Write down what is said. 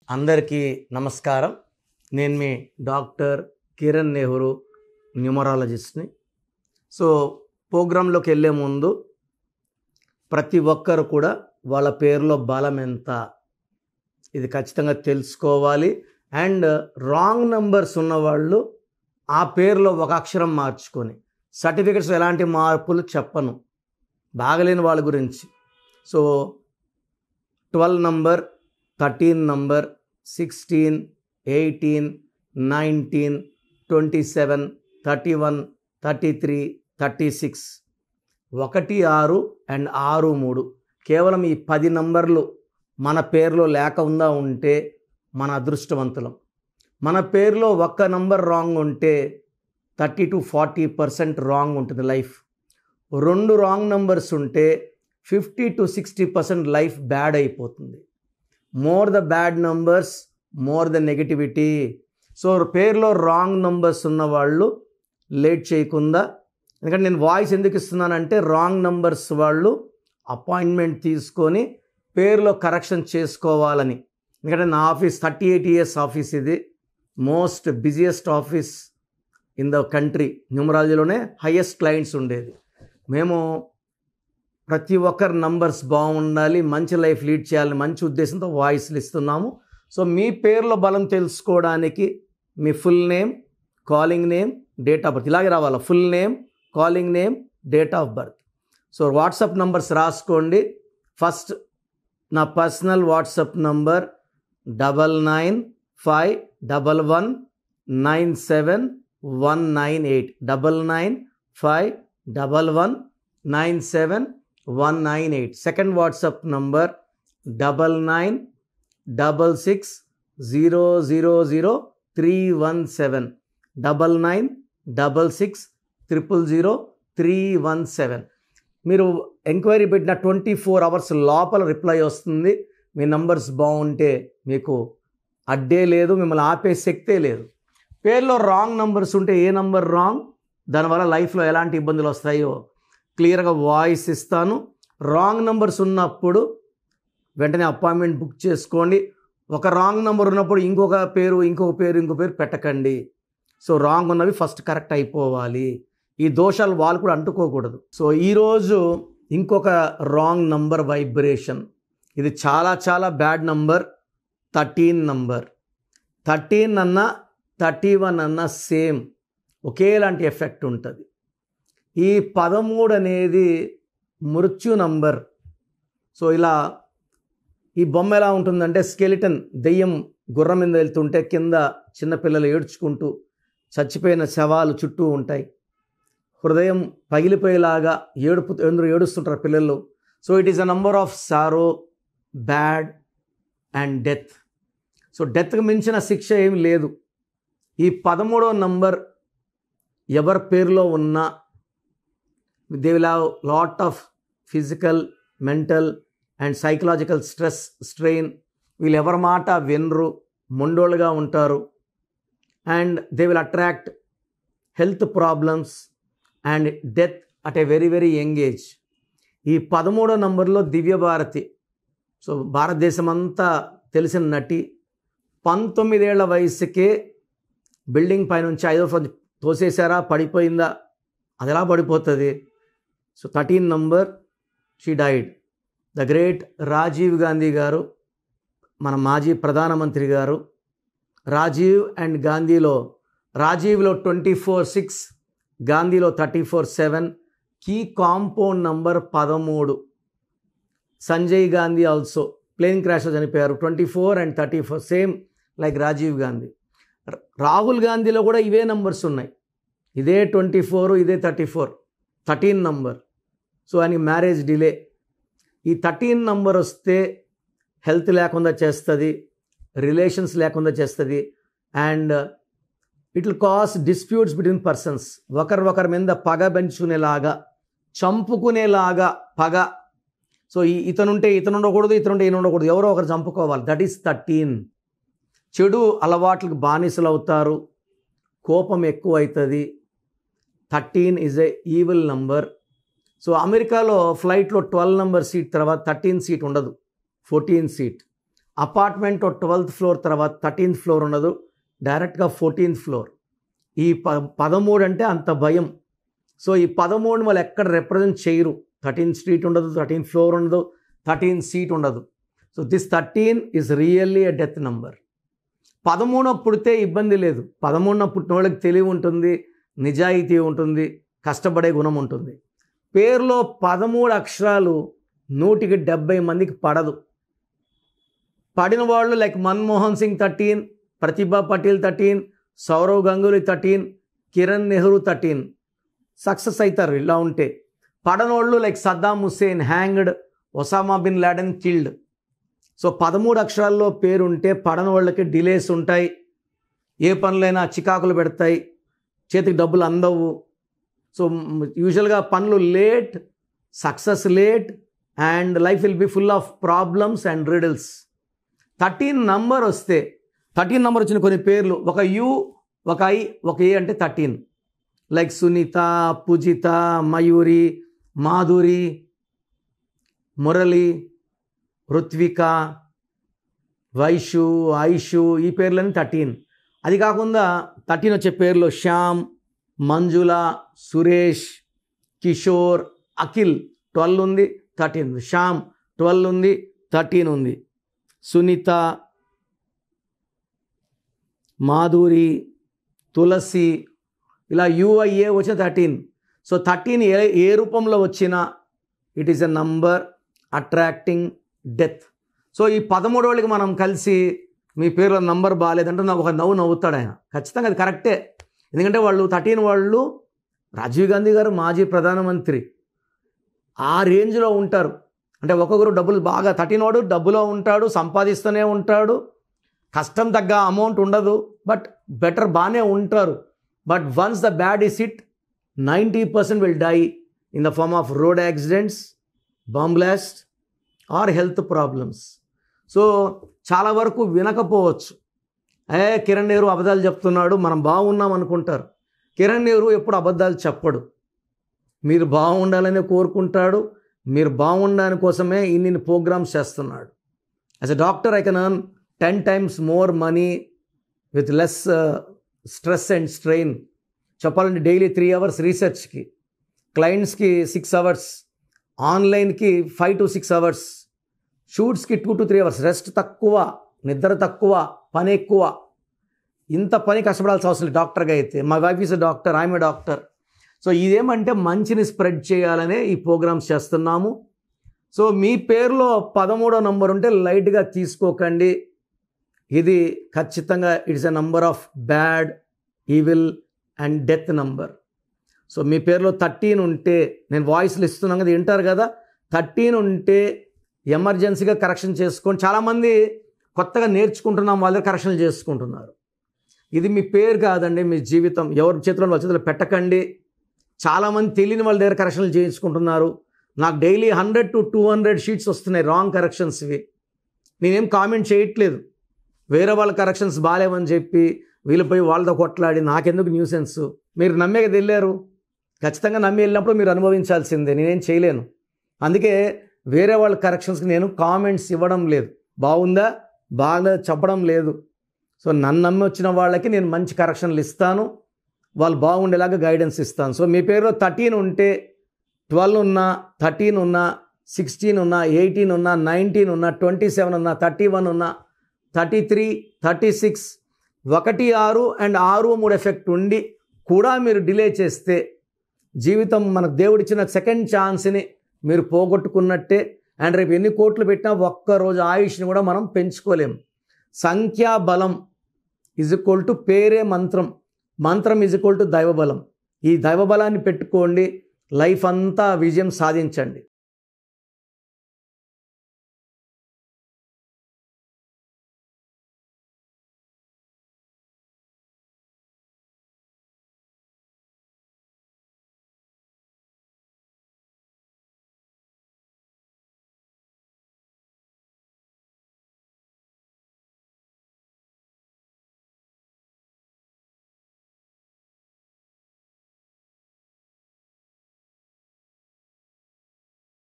అందరికీ నమస్కారం. నేను మీ డాక్టర్ కిరణ్ నెహ్రూ, న్యూమరాలజిస్ట్ని. సో ప్రోగ్రాంలోకి వెళ్ళే ముందు ప్రతి ఒక్కరు కూడా వాళ్ళ పేరులో బలం ఎంత ఇది ఖచ్చితంగా తెలుసుకోవాలి. అండ్ రాంగ్ నంబర్స్ ఉన్నవాళ్ళు ఆ పేరులో ఒక అక్షరం మార్చుకొని, సర్టిఫికెట్స్ ఎలాంటి మార్పులు చెప్పను బాగలేని వాళ్ళ గురించి. సో 12 నంబర్, 13 నంబర్, 16, 18, 19, 27, 31, 33, 36, 1, 6 అండ్ 6, 3 కేవలం ఈ 10 నంబర్లు మన పేరులో లేకుండా ఉంటే మన అదృష్టవంతులం. మన పేరులో ఒక్క నంబర్ రాంగ్ ఉంటే 30 to 40% రాంగ్ ఉంటుంది లైఫ్. 2 రాంగ్ నంబర్స్ ఉంటే 50 to 60% లైఫ్ బ్యాడ్ అయిపోతుంది. More the bad numbers, more the negativity. So పేరులో రాంగ్ నంబర్స్ ఉన్నవాళ్ళు లేట్ చేయకుండా, ఎందుకంటే నేను వాయిస్ ఎందుకు ఇస్తున్నానంటే రాంగ్ నంబర్స్ వాళ్ళు అపాయింట్మెంట్ తీసుకొని పేరులో కరెక్షన్ చేసుకోవాలని. ఎందుకంటే నా ఆఫీస్ 38 years ఆఫీస్, ఇది most busiest office in the country. న్యూమరాలజీలోనే హైయెస్ట్ క్లయింట్స్ ఉండేది. మేము ప్రతి ఒక్కరి నంబర్స్ బాగుండాలి, మంచి లైఫ్ లీడ్ చేయాలని మంచి ఉద్దేశంతో వాయిస్లు ఇస్తున్నాము. సో మీ పేరులో బలం తెలుసుకోవడానికి మీ full name, calling name, date of birth ఇలాగే రావాలి. Full name, calling name, date of birth. So WhatsApp numbers రాసుకోండి. ఫస్ట్ నా personal WhatsApp number 9951197198 9951197198. Second WhatsApp number 9966000317 9966000317. మీరు ఎంక్వైరీ పెట్టిన 24 hours లోపల రిప్లై వస్తుంది. మీ నంబర్స్ బాగుంటే మీకు అడ్డే లేదు, మిమ్మల్ని ఆపే శక్తే లేదు. పేర్లో రాంగ్ నంబర్స్ ఉంటే ఏ నంబర్ రాంగ్, దానివల్ల లైఫ్లో ఎలాంటి ఇబ్బందులు వస్తాయో క్లియర్గా వాయిస్ ఇస్తాను. రాంగ్ నంబర్స్ ఉన్నప్పుడు వెంటనే అపాయింట్మెంట్ బుక్ చేసుకోండి. ఒక రాంగ్ నెంబర్ ఉన్నప్పుడు ఇంకొక పేరు పెట్టకండి. సో రాంగ్ ఉన్నవి ఫస్ట్ కరెక్ట్ అయిపోవాలి. ఈ దోషాలు వాళ్ళు కూడా అంటుకోకూడదు. సో ఈరోజు ఇంకొక రాంగ్ నంబర్ వైబ్రేషన్, ఇది చాలా చాలా బ్యాడ్ నంబర్. 13 నంబర్. 13 అన్నా 31 అన్నా సేమ్, ఒకేలాంటి ఎఫెక్ట్ ఉంటుంది. ఈ 13 అనేది మృత్యు నంబర్. సో ఇలా ఈ బొమ్మ ఎలా ఉంటుందంటే స్కెలిటన్, దెయ్యం గుర్రం మీద వెళ్తుంటే కింద చిన్నపిల్లలు ఏడ్చుకుంటూ చచ్చిపోయిన శవాలు చుట్టూ ఉంటాయి. హృదయం పగిలిపోయేలాగా ఏడుస్తుంటారు పిల్లలు. So it is a number of sorrow, bad and death. So డెత్కి మించిన శిక్ష ఏమి లేదు. ఈ 13వ నంబర్ ఎవరి పేరులో ఉన్నా they will have lot of physical, mental and psychological stress, strain. వీళ్ళు ఎవరి మాట వినరు, మొండోళ్ళుగా ఉంటారు. And they will attract health problems and death at a very very young age. ఈ 13వ నంబర్లో దివ్యభారతి, సో భారతదేశం అంతా తెలిసిన నటి, 19 ఏళ్ల వయసుకే బిల్డింగ్ పైనుంచి 5వ ఫ్లోర్ తోసేశారా, పడిపోయిందా? అది ఎలా పడిపోతుంది? So 13 number, she died. The great Rajiv Gandhi garu, మన మాజీ ప్రధానమంత్రి గారు. రాజీవ్ అండ్ గాంధీలో, రాజీవ్లో 24/6, గాంధీలో 34/7. Key compound number 13. Sanjay Gandhi also plane క్రాష్లో చనిపోయారు. 24 and 34 same like Rajiv Gandhi. Rahul గాంధీలో కూడా ఇవే నంబర్స్ ఉన్నాయి. ఇదే 24, ఇదే 34, 13 నంబర్. సో ఆయనకి మ్యారేజ్ డిలే. ఈ 13 నంబర్ వస్తే హెల్త్ లేకుండా చేస్తుంది, రిలేషన్స్ లేకుండా చేస్తుంది. And it will cause disputes between persons. ఒకరి మీద పగ పెంచుకునేలాగా, చంపుకునేలాగా పగ. సో ఇతనుంటే ఇతను ఉండకూడదు, ఇతనుంటే ఈయన ఉండకూడదు, ఎవరో ఒకరు చంపుకోవాలి. That is 13. చెడు అలవాట్లకు బానిసలు అవుతారు, కోపం ఎక్కువ అవుతుంది. 13 is a evil number. So అమెరికాలో ఫ్లైట్లో 12 నంబర్ సీట్ తర్వాత 13 సీట్ ఉండదు, 14 సీట్. అపార్ట్మెంట్ 12th ఫ్లోర్ తర్వాత 13th ఫ్లోర్ ఉండదు, డైరెక్ట్గా 14th ఫ్లోర్. ఈ 13 అంటే అంత భయం. సో ఈ 13 వాళ్ళు ఎక్కడ రిప్రజెంట్ చేయరు. 13th స్ట్రీట్ ఉండదు, 13th ఫ్లోర్ ఉండదు, 13th సీట్ ఉండదు. So this 13 is really a death number. 13 పుడితే ఇబ్బంది లేదు. 13 పుట్టిన వాళ్ళకి తెలివి ఉంటుంది, నిజాయితీ ఉంటుంది, కష్టపడే గుణం ఉంటుంది. పేరులో 13 అక్షరాలు 100కి 70 మందికి పడదు. పడిన వాళ్ళు లైక్ మన్మోహన్ సింగ్ 13, ప్రతిభా పటేల్ 13, సౌరవ్ గంగూలీ 13, కిరణ్ నెహ్రూ 13 సక్సెస్ అవుతారు ఇలా ఉంటే. పడనోళ్ళు like Saddam Hussein hanged, Osama bin Laden killed. So 13 అక్షరాల్లో పేరుంటే పడని వాళ్ళకి డిలేస్ ఉంటాయి, ఏ పనులైనా చికాకులు పెడతాయి, చేతికి డబ్బులు అందవు. సో యూజువల్గా పనులు late, success late, and life will be full of problems and riddles. 13 number వస్తే, 13 నంబర్ వచ్చిన కొన్ని పేర్లు, ఒక యు, ఒక ఐ, ఒక ఏ అంటే 13. లైక్ సునీత, పూజిత, మయూరి, మాధురి, మురళి, రుత్విక, వైషు, ఐషు, ఈ పేర్లన్నీ 13. అది కాకుండా 13 వచ్చే పేర్లు శ్యామ్, మంజుల, సురేష్, కిషోర్, అఖిల్ 12 ఉంది, 13 ఉంది. శ్యామ్ 12 ఉంది, 13 ఉంది. సునీత, మాధురి, తులసి, ఇలా యుఐఏ వచ్చిన 13. సో 13 ఏ రూపంలో వచ్చినా it is a number attracting death. So ఈ 13 వాళ్ళకి మనం కలిసి మీ పేరులో నంబర్ బాగాలేదంటే నాకు ఒక నవ్వుతాడు ఆయన. ఖచ్చితంగా అది కరెక్టే. ఎందుకంటే వాళ్ళు 13 వాళ్ళు రాజీవ్ గాంధీ గారు మాజీ ప్రధానమంత్రి ఆ రేంజ్లో ఉంటారు. అంటే ఒక్కొక్కరు డబ్బులు బాగా 13 వాడు డబ్బులో ఉంటాడు, సంపాదిస్తూనే ఉంటాడు, కష్టం తగ్గ అమౌంట్ ఉండదు, బట్ బెటర్ బాగానే ఉంటారు. But once the bad is hit 90% will die in the form of road accidents, bomb blast or health problems. So చాలా వరకు వినకపోవచ్చు, కిరణ్ నెహ్రూ అబద్ధాలు చెప్తున్నాడు మనం బాగున్నాం అనుకుంటారు. కిరణ్ నెహ్రూ ఎప్పుడు అబద్ధాలు చెప్పడు. మీరు బాగుండాలనే కోరుకుంటాడు, మీరు బాగుండడానికి కోసమే ఇన్ని ప్రోగ్రామ్స్ చేస్తున్నాడు. As a doctor I can earn 10 times more money with less stress and strain. చెప్పాలంటే daily 3 hours రీసెర్చ్కి, క్లయింట్స్కి 6 hours, ఆన్లైన్కి 5 to 6 hours, షూట్స్కి 2 to 3 hours, rest తక్కువ, నిద్ర తక్కువ, పని ఎక్కువ. ఇంత పని కష్టపడాల్సిన అవసరం లేదు డాక్టర్గా అయితే. My wife is a doctor, I'm a doctor. So ఇదేమంటే మంచిని స్ప్రెడ్ చేయాలనే ఈ ప్రోగ్రామ్స్ చేస్తున్నాము. సో మీ పేరులో 13వ నంబర్ ఉంటే లైట్గా తీసుకోకండి. ఇది ఖచ్చితంగా it's a number of bad, evil and death number. So మీ పేరులో 13 ఉంటే, నేను వాయిస్లు ఇస్తున్నాను కదా, వింటారు కదా, 13 ఉంటే ఎమర్జెన్సీగా కరెక్షన్ చేసుకోండి. చాలామంది కొత్తగా నేర్చుకుంటున్నాం, వాళ్ళ కరెక్షన్లు చేసుకుంటున్నారు. ఇది మీ పేరు కాదండి, మీ జీవితం. ఎవరి చేతిలో వాళ్ళ చేతిలో పెట్టకండి. చాలామంది తెలియని వాళ్ళ దగ్గర కరెక్షన్లు చేయించుకుంటున్నారు. నాకు డైలీ 100 to 200 షీట్స్ వస్తున్నాయి రాంగ్ కరెక్షన్స్. ఇవి నేనేం కామెంట్ చేయట్లేదు. వేరే వాళ్ళ కరెక్షన్స్ బాగాలేవని చెప్పి వీళ్ళు పోయి వాళ్ళతో కొట్లాడి నాకెందుకు న్యూసెన్స్. మీరు నమ్మే కదా వెళ్ళారు, ఖచ్చితంగా నమ్మి వెళ్ళినప్పుడు మీరు అనుభవించాల్సిందే, నేనేం చేయలేను. అందుకే వేరే వాళ్ళ కరెక్షన్స్కి నేను కామెంట్స్ ఇవ్వడం లేదు, బాగుందా బాగా చెప్పడం లేదు. సో నన్ను నమ్మి వచ్చిన వాళ్ళకి నేను మంచి కరెక్షన్లు ఇస్తాను, వాళ్ళు బాగుండేలాగా గైడెన్స్ ఇస్తాను. సో మీ పేరులో 13 ఉంటే 12 ఉన్నా, 13 ఉన్నా, 16 ఉన్నా, 18 ఉన్నా, 19 ఉన్నా, 27 ఉన్నా, 31 ఉన్నా, 33, 36, 1, 6 అండ్ 6, 3 ఎఫెక్ట్ ఉండి కూడా మీరు డిలే చేస్తే జీవితం మనకు దేవుడిచ్చిన సెకండ్ ఛాన్స్ని మీరు పోగొట్టుకున్నట్టే. అండ్ రేపు ఎన్ని కోట్లు పెట్టినా ఒక్కరోజు ఆయుష్ని కూడా మనం పెంచుకోలేం. సంఖ్యాబలం = పేరే మంత్రం, మంత్రం = దైవబలం. ఈ దైవబలాన్ని పెట్టుకోండి, లైఫ్ అంతా విజయం సాధించండి.